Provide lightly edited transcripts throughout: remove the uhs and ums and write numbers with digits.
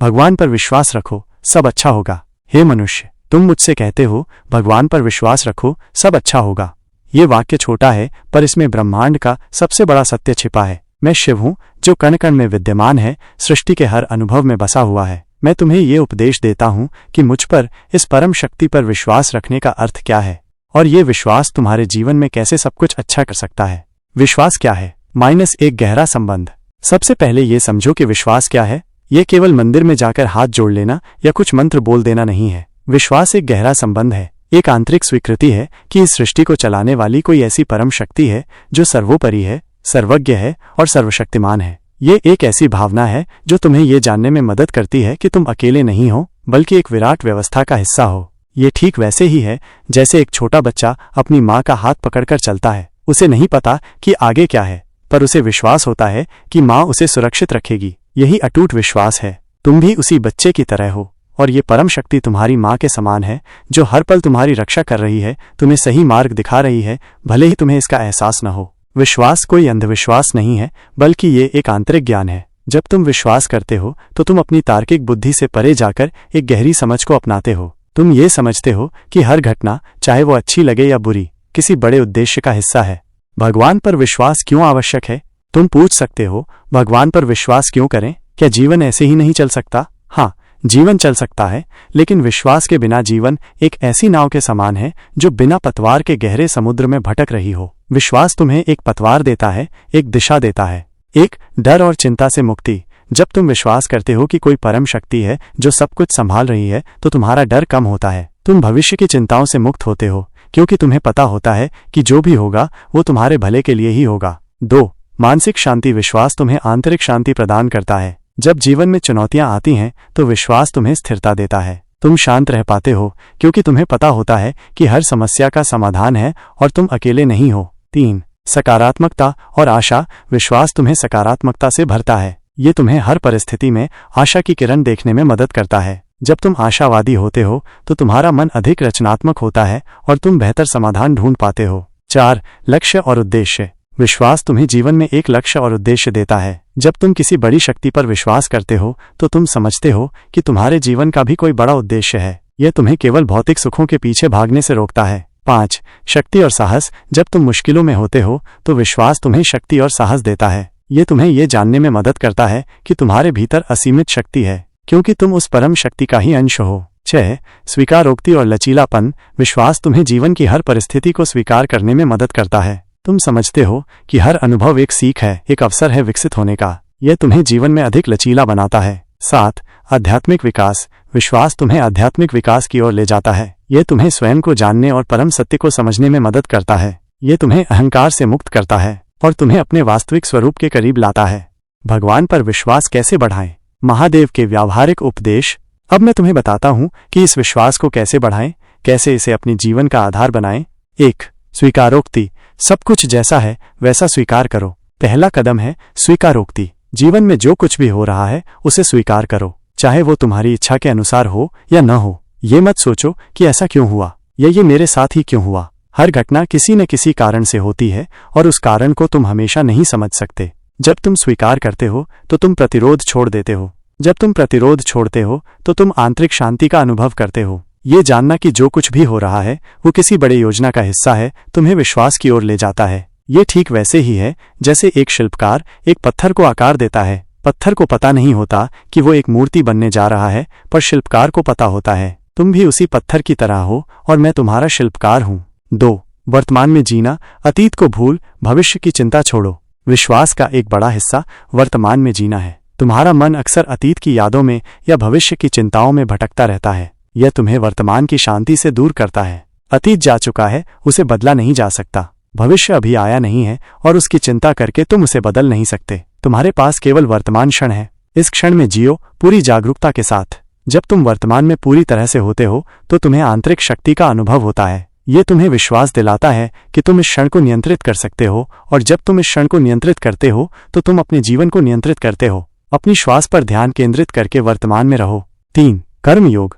भगवान पर विश्वास रखो, सब अच्छा होगा। हे मनुष्य, तुम मुझसे कहते हो भगवान पर विश्वास रखो, सब अच्छा होगा। ये वाक्य छोटा है पर इसमें ब्रह्मांड का सबसे बड़ा सत्य छिपा है। मैं शिव हूँ जो कण कण में विद्यमान है, सृष्टि के हर अनुभव में बसा हुआ है। मैं तुम्हें ये उपदेश देता हूँ कि मुझ पर, इस परम शक्ति पर विश्वास रखने का अर्थ क्या है और ये विश्वास तुम्हारे जीवन में कैसे सब कुछ अच्छा कर सकता है। विश्वास क्या है? -1 गहरा संबंध। सबसे पहले ये समझो कि विश्वास क्या है। ये केवल मंदिर में जाकर हाथ जोड़ लेना या कुछ मंत्र बोल देना नहीं है। विश्वास एक गहरा संबंध है, एक आंतरिक स्वीकृति है कि इस सृष्टि को चलाने वाली कोई ऐसी परम शक्ति है जो सर्वोपरि है, सर्वज्ञ है और सर्वशक्तिमान है। ये एक ऐसी भावना है जो तुम्हें ये जानने में मदद करती है कि तुम अकेले नहीं हो बल्कि एक विराट व्यवस्था का हिस्सा हो। ये ठीक वैसे ही है जैसे एक छोटा बच्चा अपनी माँ का हाथ पकड़कर चलता है। उसे नहीं पता कि आगे क्या है, पर उसे विश्वास होता है कि माँ उसे सुरक्षित रखेगी। यही अटूट विश्वास है। तुम भी उसी बच्चे की तरह हो और ये परम शक्ति तुम्हारी माँ के समान है जो हर पल तुम्हारी रक्षा कर रही है, तुम्हें सही मार्ग दिखा रही है, भले ही तुम्हें इसका एहसास न हो। विश्वास कोई अंधविश्वास नहीं है बल्कि ये एक आंतरिक ज्ञान है। जब तुम विश्वास करते हो तो तुम अपनी तार्किक बुद्धि से परे जाकर एक गहरी समझ को अपनाते हो। तुम ये समझते हो कि हर घटना, चाहे वो अच्छी लगे या बुरी, किसी बड़े उद्देश्य का हिस्सा है। भगवान पर विश्वास क्यों आवश्यक है? तुम पूछ सकते हो, भगवान पर विश्वास क्यों करें? क्या जीवन ऐसे ही नहीं चल सकता? हाँ, जीवन चल सकता है, लेकिन विश्वास के बिना जीवन एक ऐसी नाव के समान है जो बिना पतवार के गहरे समुद्र में भटक रही हो। विश्वास तुम्हें एक पतवार देता है, एक दिशा देता है, एक डर और चिंता से मुक्ति। जब तुम विश्वास करते हो कि कोई परम शक्ति है जो सब कुछ संभाल रही है तो तुम्हारा डर कम होता है। तुम भविष्य की चिंताओं से मुक्त होते हो क्योंकि तुम्हें पता होता है कि जो भी होगा वो तुम्हारे भले के लिए ही होगा। 2. मानसिक शांति। विश्वास तुम्हें आंतरिक शांति प्रदान करता है। जब जीवन में चुनौतियां आती हैं तो विश्वास तुम्हें स्थिरता देता है। तुम शांत रह पाते हो क्योंकि तुम्हें पता होता है कि हर समस्या का समाधान है और तुम अकेले नहीं हो। 3. सकारात्मकता और आशा। विश्वास तुम्हें सकारात्मकता से भरता है। ये तुम्हें हर परिस्थिति में आशा की किरण देखने में मदद करता है। जब तुम आशावादी होते हो तो तुम्हारा मन अधिक रचनात्मक होता है और तुम बेहतर समाधान ढूंढ पाते हो। 4. लक्ष्य और उद्देश्य। विश्वास तुम्हें जीवन में एक लक्ष्य और उद्देश्य देता है। जब तुम किसी बड़ी शक्ति पर विश्वास करते हो तो तुम समझते हो कि तुम्हारे जीवन का भी कोई बड़ा उद्देश्य है। यह तुम्हें केवल भौतिक सुखों के पीछे भागने से रोकता है। 5. शक्ति और साहस। जब तुम मुश्किलों में होते हो तो विश्वास तुम्हें शक्ति और साहस देता है। ये तुम्हें ये जानने में मदद करता है कि तुम्हारे भीतर असीमित शक्ति है क्योंकि तुम उस परम शक्ति का ही अंश हो। 6. स्वीकारोक्ति और लचीलापन। विश्वास तुम्हें जीवन की हर परिस्थिति को स्वीकार करने में मदद करता है। तुम समझते हो कि हर अनुभव एक सीख है, एक अवसर है विकसित होने का। यह तुम्हें जीवन में अधिक लचीला बनाता है। 7. आध्यात्मिक विकास। विश्वास तुम्हें आध्यात्मिक विकास की ओर ले जाता है। यह तुम्हें स्वयं को जानने और परम सत्य को समझने में मदद करता है। यह तुम्हें अहंकार से मुक्त करता है और तुम्हें अपने वास्तविक स्वरूप के करीब लाता है। भगवान पर विश्वास कैसे बढ़ाएं? महादेव के व्यावहारिक उपदेश। अब मैं तुम्हें बताता हूँ कि इस विश्वास को कैसे बढ़ाएं, कैसे इसे अपने जीवन का आधार बनाएं। 1. स्वीकारोक्ति। सब कुछ जैसा है वैसा स्वीकार करो। पहला कदम है स्वीकारोक्ति। जीवन में जो कुछ भी हो रहा है उसे स्वीकार करो, चाहे वो तुम्हारी इच्छा के अनुसार हो या न हो। ये मत सोचो कि ऐसा क्यों हुआ या ये मेरे साथ ही क्यों हुआ। हर घटना किसी न किसी कारण से होती है और उस कारण को तुम हमेशा नहीं समझ सकते। जब तुम स्वीकार करते हो तो तुम प्रतिरोध छोड़ देते हो। जब तुम प्रतिरोध छोड़ते हो तो तुम आंतरिक शांति का अनुभव करते हो। ये जानना कि जो कुछ भी हो रहा है वो किसी बड़े योजना का हिस्सा है तुम्हें विश्वास की ओर ले जाता है। ये ठीक वैसे ही है जैसे एक शिल्पकार एक पत्थर को आकार देता है। पत्थर को पता नहीं होता कि वो एक मूर्ति बनने जा रहा है, पर शिल्पकार को पता होता है। तुम भी उसी पत्थर की तरह हो और मैं तुम्हारा शिल्पकार हूँ। 2. वर्तमान में जीना। अतीत को भूल, भविष्य की चिंता छोड़ो। विश्वास का एक बड़ा हिस्सा वर्तमान में जीना है। तुम्हारा मन अक्सर अतीत की यादों में या भविष्य की चिंताओं में भटकता रहता है। यह तुम्हें वर्तमान की शांति से दूर करता है। अतीत जा चुका है, उसे बदला नहीं जा सकता। भविष्य अभी आया नहीं है और उसकी चिंता करके तुम उसे बदल नहीं सकते। तुम्हारे पास केवल वर्तमान क्षण है। इस क्षण में जियो पूरी जागरूकता के साथ। जब तुम वर्तमान में पूरी तरह से होते हो तो तुम्हें आंतरिक शक्ति का अनुभव होता है। ये तुम्हें विश्वास दिलाता है कि तुम इस क्षण को नियंत्रित कर सकते हो और जब तुम इस क्षण को नियंत्रित करते हो तो तुम अपने जीवन को नियंत्रित करते हो। अपनी श्वास पर ध्यान केंद्रित करके वर्तमान में रहो। 3. कर्म योग।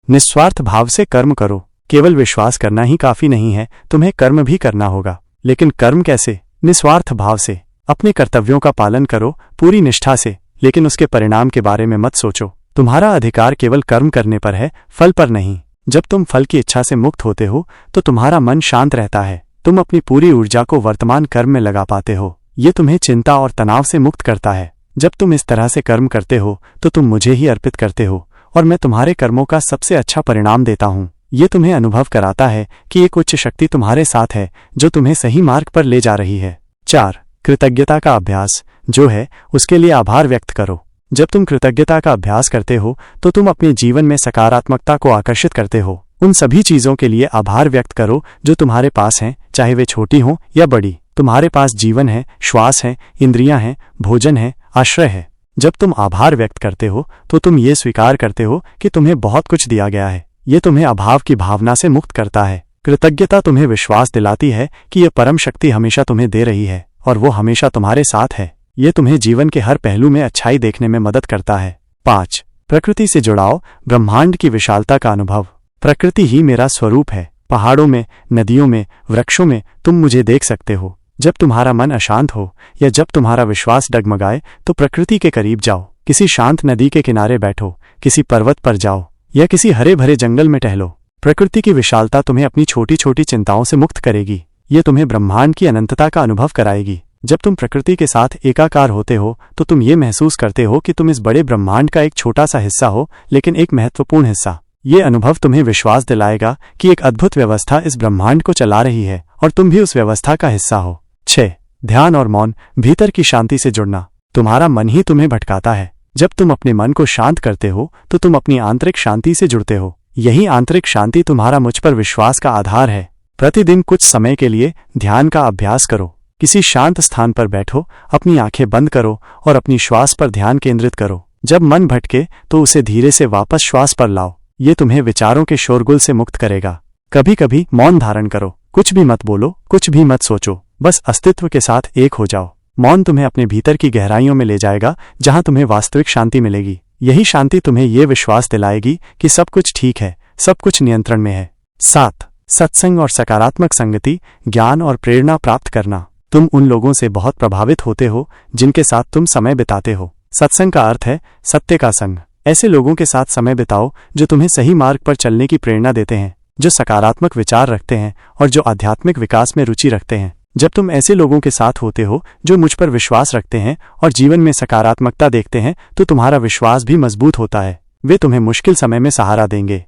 निस्वार्थ भाव से कर्म करो। केवल विश्वास करना ही काफी नहीं है, तुम्हें कर्म भी करना होगा। लेकिन कर्म कैसे? निस्वार्थ भाव से। अपने कर्तव्यों का पालन करो पूरी निष्ठा से, लेकिन उसके परिणाम के बारे में मत सोचो। तुम्हारा अधिकार केवल कर्म करने पर है, फल पर नहीं। जब तुम फल की इच्छा से मुक्त होते हो तो तुम्हारा मन शांत रहता है। तुम अपनी पूरी ऊर्जा को वर्तमान कर्म में लगा पाते हो। ये तुम्हें चिंता और तनाव से मुक्त करता है। जब तुम इस तरह से कर्म करते हो तो तुम मुझे ही अर्पित करते हो और मैं तुम्हारे कर्मों का सबसे अच्छा परिणाम देता हूँ। ये तुम्हें अनुभव कराता है कि एक उच्च शक्ति तुम्हारे साथ है जो तुम्हें सही मार्ग पर ले जा रही है। 4. कृतज्ञता का अभ्यास जो है उसके लिए आभार व्यक्त करो। जब तुम कृतज्ञता का अभ्यास करते हो तो तुम अपने जीवन में सकारात्मकता को आकर्षित करते हो। उन सभी चीजों के लिए आभार व्यक्त करो जो तुम्हारे पास हैं, चाहे वे छोटी हों या बड़ी। तुम्हारे पास जीवन है, श्वास है, इंद्रियां हैं, भोजन है, आश्रय है। जब तुम आभार व्यक्त करते हो तो तुम ये स्वीकार करते हो कि तुम्हें बहुत कुछ दिया गया है। ये तुम्हें अभाव की भावना से मुक्त करता है। कृतज्ञता तुम्हें विश्वास दिलाती है कि ये परम शक्ति हमेशा तुम्हें दे रही है और वो हमेशा तुम्हारे साथ है। ये तुम्हें जीवन के हर पहलू में अच्छाई देखने में मदद करता है। 5. प्रकृति से जुड़ाव, ब्रह्मांड की विशालता का अनुभव। प्रकृति ही मेरा स्वरूप है। पहाड़ों में, नदियों में, वृक्षों में तुम मुझे देख सकते हो। जब तुम्हारा मन अशांत हो या जब तुम्हारा विश्वास डगमगाए तो प्रकृति के करीब जाओ। किसी शांत नदी के किनारे बैठो, किसी पर्वत पर जाओ या किसी हरे भरे जंगल में टहलो। प्रकृति की विशालता तुम्हें अपनी छोटी छोटी चिंताओं से मुक्त करेगी। ये तुम्हें ब्रह्मांड की अनंतता का अनुभव कराएगी। जब तुम प्रकृति के साथ एकाकार होते हो तो तुम ये महसूस करते हो कि तुम इस बड़े ब्रह्मांड का एक छोटा सा हिस्सा हो, लेकिन एक महत्वपूर्ण हिस्सा। ये अनुभव तुम्हें विश्वास दिलाएगा कि एक अद्भुत व्यवस्था इस ब्रह्मांड को चला रही है और तुम भी उस व्यवस्था का हिस्सा हो। 6. ध्यान और मौन, भीतर की शांति से जुड़ना। तुम्हारा मन ही तुम्हें भटकाता है। जब तुम अपने मन को शांत करते हो तो तुम अपनी आंतरिक शांति से जुड़ते हो। यही आंतरिक शांति तुम्हारा मुझ पर विश्वास का आधार है। प्रतिदिन कुछ समय के लिए ध्यान का अभ्यास करो। किसी शांत स्थान पर बैठो, अपनी आंखें बंद करो और अपनी श्वास पर ध्यान केंद्रित करो। जब मन भटके तो उसे धीरे से वापस श्वास पर लाओ। ये तुम्हें विचारों के शोरगुल से मुक्त करेगा। कभी कभी मौन धारण करो, कुछ भी मत बोलो, कुछ भी मत सोचो, बस अस्तित्व के साथ एक हो जाओ। मौन तुम्हें अपने भीतर की गहराइयों में ले जाएगा जहां तुम्हें वास्तविक शांति मिलेगी। यही शांति तुम्हें ये विश्वास दिलाएगी कि सब कुछ ठीक है, सब कुछ नियंत्रण में है। 7. सत्संग और सकारात्मक संगति, ज्ञान और प्रेरणा प्राप्त करना। तुम उन लोगों से बहुत प्रभावित होते हो जिनके साथ तुम समय बिताते हो। सत्संग का अर्थ है सत्य का संग। ऐसे लोगों के साथ समय बिताओ जो तुम्हें सही मार्ग पर चलने की प्रेरणा देते हैं, जो सकारात्मक विचार रखते हैं और जो आध्यात्मिक विकास में रुचि रखते हैं। जब तुम ऐसे लोगों के साथ होते हो जो मुझ पर विश्वास रखते हैं और जीवन में सकारात्मकता देखते हैं तो तुम्हारा विश्वास भी मजबूत होता है। वे तुम्हें मुश्किल समय में सहारा देंगे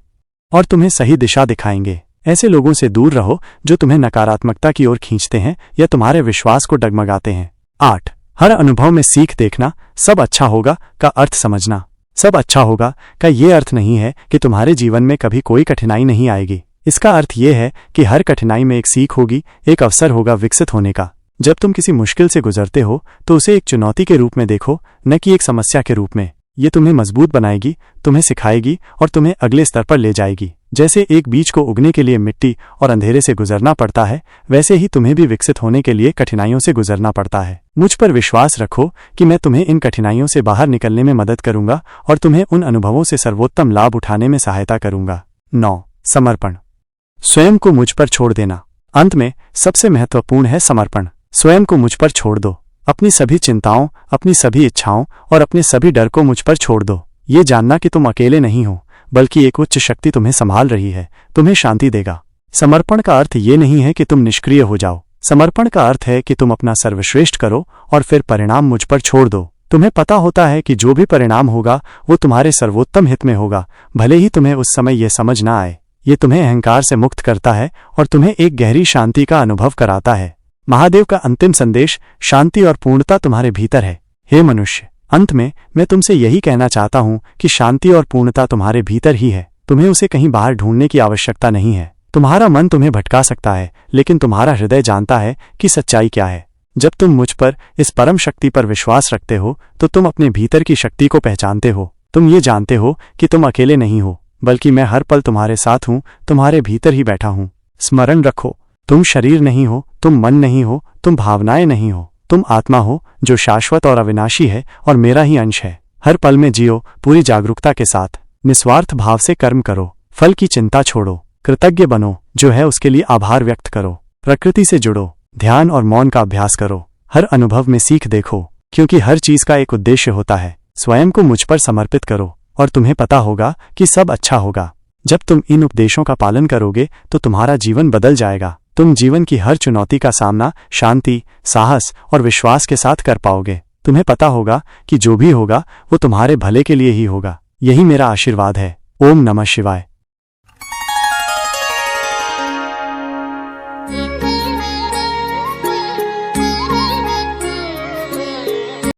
और तुम्हें सही दिशा दिखाएंगे। ऐसे लोगों से दूर रहो जो तुम्हें नकारात्मकता की ओर खींचते हैं या तुम्हारे विश्वास को डगमगाते हैं। 8. हर अनुभव में सीख देखना, सब अच्छा होगा का अर्थ समझना। सब अच्छा होगा का ये अर्थ नहीं है कि तुम्हारे जीवन में कभी कोई कठिनाई नहीं आएगी। इसका अर्थ ये है कि हर कठिनाई में एक सीख होगी, एक अवसर होगा विकसित होने का। जब तुम किसी मुश्किल से गुजरते हो तो उसे एक चुनौती के रूप में देखो, न कि एक समस्या के रूप में। ये तुम्हें मजबूत बनाएगी, तुम्हें सिखाएगी और तुम्हें अगले स्तर पर ले जाएगी। जैसे एक बीज को उगने के लिए मिट्टी और अंधेरे से गुजरना पड़ता है, वैसे ही तुम्हें भी विकसित होने के लिए कठिनाइयों से गुजरना पड़ता है। मुझ पर विश्वास रखो कि मैं तुम्हें इन कठिनाइयों से बाहर निकलने में मदद करूंगा और तुम्हें उन अनुभवों से सर्वोत्तम लाभ उठाने में सहायता करूंगा। 9. समर्पण, स्वयं को मुझ पर छोड़ देना। अंत में सबसे महत्वपूर्ण है समर्पण। स्वयं को मुझ पर छोड़ दो। अपनी सभी चिंताओं, अपनी सभी इच्छाओं और अपने सभी डर को मुझ पर छोड़ दो। ये जानना कि तुम अकेले नहीं हो, बल्कि एक उच्च शक्ति तुम्हें संभाल रही है, तुम्हें शांति देगा। समर्पण का अर्थ ये नहीं है कि तुम निष्क्रिय हो जाओ। समर्पण का अर्थ है कि तुम अपना सर्वश्रेष्ठ करो और फिर परिणाम मुझ पर छोड़ दो। तुम्हें पता होता है कि जो भी परिणाम होगा वो तुम्हारे सर्वोत्तम हित में होगा, भले ही तुम्हें उस समय यह समझ ना आए। ये तुम्हें अहंकार से मुक्त करता है और तुम्हें एक गहरी शांति का अनुभव कराता है। महादेव का अंतिम संदेश, शांति और पूर्णता तुम्हारे भीतर है। हे मनुष्य, अंत में मैं तुमसे यही कहना चाहता हूँ कि शांति और पूर्णता तुम्हारे भीतर ही है। तुम्हें उसे कहीं बाहर ढूंढने की आवश्यकता नहीं है। तुम्हारा मन तुम्हें भटका सकता है, लेकिन तुम्हारा हृदय जानता है कि सच्चाई क्या है। जब तुम मुझ पर, इस परम शक्ति पर विश्वास रखते हो तो तुम अपने भीतर की शक्ति को पहचानते हो। तुम ये जानते हो कि तुम अकेले नहीं हो, बल्कि मैं हर पल तुम्हारे साथ हूँ, तुम्हारे भीतर ही बैठा हूँ। स्मरण रखो, तुम शरीर नहीं हो, तुम मन नहीं हो, तुम भावनाएं नहीं हो, तुम आत्मा हो जो शाश्वत और अविनाशी है और मेरा ही अंश है। हर पल में जियो पूरी जागरूकता के साथ। निस्वार्थ भाव से कर्म करो, फल की चिंता छोड़ो, कृतज्ञ बनो, जो है उसके लिए आभार व्यक्त करो, प्रकृति से जुड़ो, ध्यान और मौन का अभ्यास करो। हर अनुभव में सीख देखो, क्योंकि हर चीज का एक उद्देश्य होता है। स्वयं को मुझ पर समर्पित करो और तुम्हें पता होगा कि सब अच्छा होगा। जब तुम इन उपदेशों का पालन करोगे तो तुम्हारा जीवन बदल जाएगा। तुम जीवन की हर चुनौती का सामना शांति, साहस और विश्वास के साथ कर पाओगे। तुम्हें पता होगा कि जो भी होगा वो तुम्हारे भले के लिए ही होगा। यही मेरा आशीर्वाद है। ओम नमः शिवाय।